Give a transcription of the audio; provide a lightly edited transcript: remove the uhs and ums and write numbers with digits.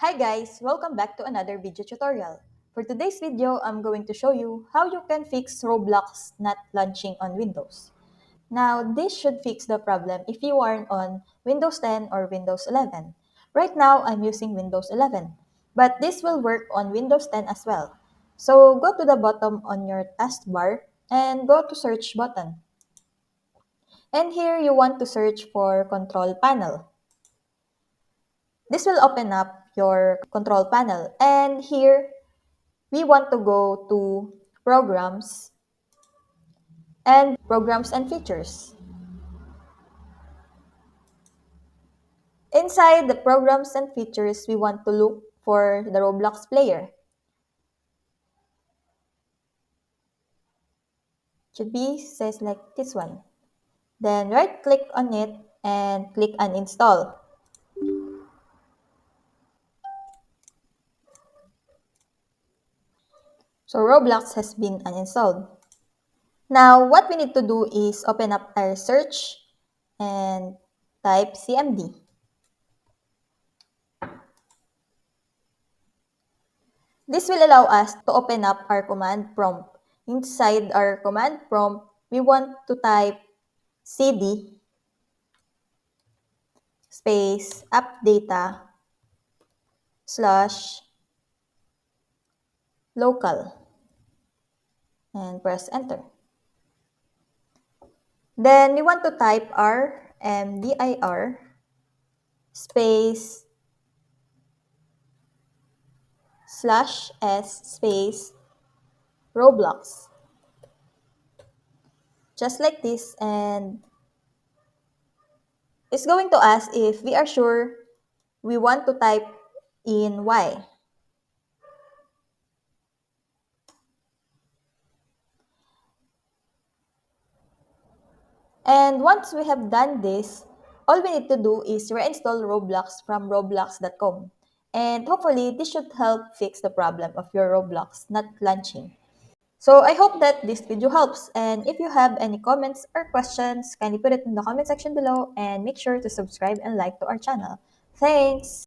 Hi guys, welcome back to another video tutorial. For today's video, I'm going to show you how you can fix Roblox not launching on Windows. Now, this should fix the problem if you are on Windows 10 or Windows 11. Right now, I'm using Windows 11, but this will work on Windows 10 as well. So, go to the bottom on your taskbar and go to search button. And here you want to search for control panel. This will open up your control panel. And here, we want to go to programs and features. Inside the programs and features, we want to look for the Roblox player. Should be says like this one. Then right click on it and click uninstall. So Roblox has been uninstalled. Now what we need to do is open up our search and type CMD. This will allow us to open up our command prompt. Inside our command prompt, we want to type cd space appdata slash local and press enter. Then we want to type rmdir space slash s space Roblox. Just like this, and it's going to ask if we are sure we want to type in Y. And once we have done this, all we need to do is reinstall Roblox from roblox.com. And hopefully, this should help fix the problem of your Roblox not launching. So I hope that this video helps. And if you have any comments or questions, kindly put it in the comment section below and make sure to subscribe and like to our channel. Thanks!